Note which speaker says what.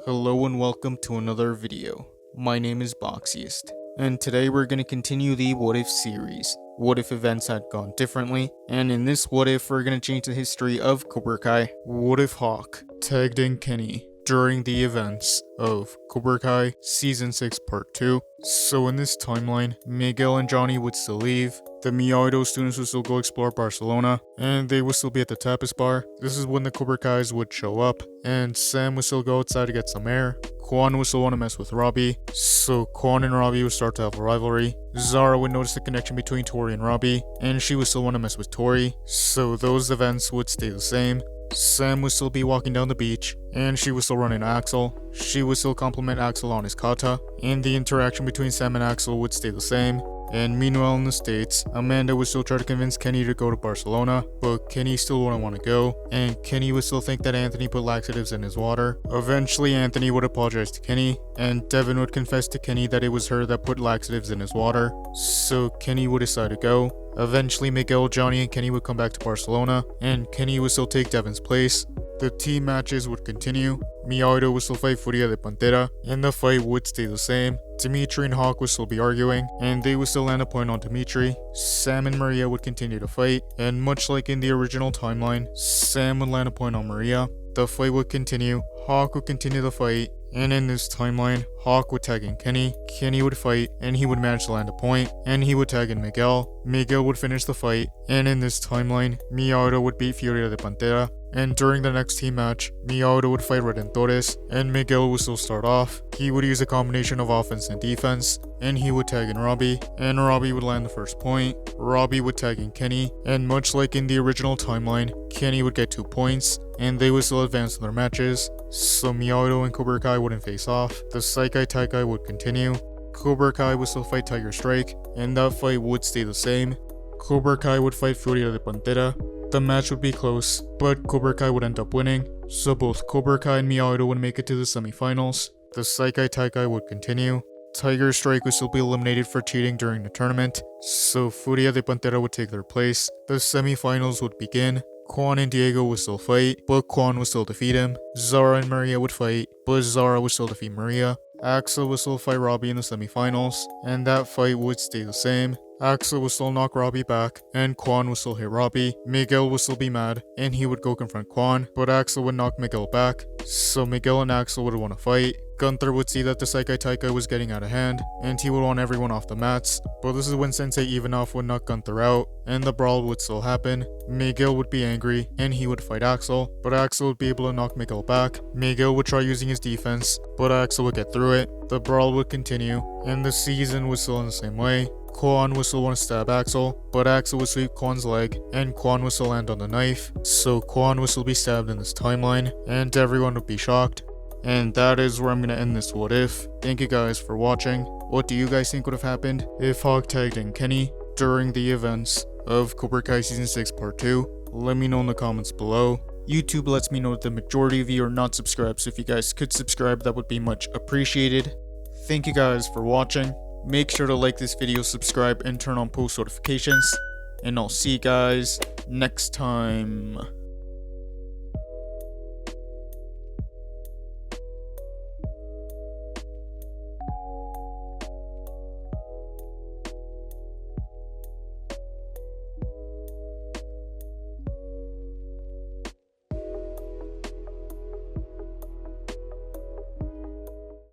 Speaker 1: Hello and welcome to another video. My name is Boxiest, and today we're going to continue the What If series. What if events had gone differently? And in this What If, we're going to change the history of Cobra Kai. What if Hawk tagged in Kenny during the events of Cobra Kai Season 6 Part 2? So in this timeline, Miguel and Johnny would still leave, the Miyagi-Do students would still go explore Barcelona, and they would still be at the tapas bar. This is when the Cobra Kais would show up, and Sam would still go outside to get some air. Quan would still want to mess with Robbie, so Quan and Robbie would start to have a rivalry. Zara would notice the connection between Tori and Robbie, and she would still want to mess with Tori, so those events would stay the same. Sam would still be walking down the beach, and she would still run into Axel. She would still compliment Axel on his kata, and the interaction between Sam and Axel would stay the same. And meanwhile in the States, Amanda would still try to convince Kenny to go to Barcelona, but Kenny still wouldn't want to go, and Kenny would still think that Anthony put laxatives in his water. Eventually Anthony would apologize to Kenny, and Devin would confess to Kenny that it was her that put laxatives in his water, so Kenny would decide to go. Eventually Miguel, Johnny, and Kenny would come back to Barcelona, and Kenny would still take Devin's place. The team matches would continue. Miyagi-Do would still fight Furia de Pantera, and the fight would stay the same. Dimitri and Hawk would still be arguing, and they would still land a point on Dimitri. Sam and Maria would continue to fight, and much like in the original timeline, Sam would land a point on Maria. The fight would continue, Hawk would continue the fight, and in this timeline, Hawk would tag in Kenny, Kenny would fight, and he would manage to land a point, and he would tag in Miguel. Miguel would finish the fight, and in this timeline, Miyagi-Do would beat Furia de Pantera, and during the next team match, Miyagi-Do would fight Redentores, and Miguel would still start off. He would use a combination of offense and defense, and he would tag in Robbie, and Robbie would land the first point. Robbie would tag in Kenny, and much like in the original timeline, Kenny would get 2 points, and they would still advance in their matches, so Miyagi-Do and Cobra Kai wouldn't face off. The Saikai Taikai would continue. Cobra Kai would still fight Tiger Strike, and that fight would stay the same. Cobra Kai would fight Furia de Pantera. The match would be close, but Cobra Kai would end up winning, so both Cobra Kai and Miyagi-Do would make it to the semifinals. The Saikai Taikai would continue. Tiger Strike would still be eliminated for cheating during the tournament, so Furia de Pantera would take their place. The semifinals would begin. Quan and Diego would still fight, but Quan would still defeat him. Zara and Maria would fight, but Zara would still defeat Maria. Axel would still fight Robbie in the semifinals, and that fight would stay the same. Axel would still knock Robbie back, and Quan would still hit Robbie. Miguel would still be mad, and he would go confront Quan, but Axel would knock Miguel back, so Miguel and Axel would want to fight. Gunther would see that the Saikai Taikai was getting out of hand, and he would want everyone off the mats, but this is when Sensei Ivanov would knock Gunther out, and the brawl would still happen. Miguel would be angry, and he would fight Axel, but Axel would be able to knock Miguel back. Miguel would try using his defense, but Axel would get through it. The brawl would continue, and the season was still in the same way. Quan would still want to stab Axel, but Axel would sweep Quan's leg, and Quan would still land on the knife, so Quan would still be stabbed in this timeline, and everyone would be shocked. And that is where I'm going to end this What If. Thank you guys for watching. What do you guys think would have happened if Hawk tagged in Kenny during the events of Cobra Kai Season 6 Part 2? Let me know in the comments below. YouTube lets me know that the majority of you are not subscribed, so if you guys could subscribe, that would be much appreciated. Thank you guys for watching. Make sure to like this video, subscribe, and turn on post notifications. And I'll see you guys next time.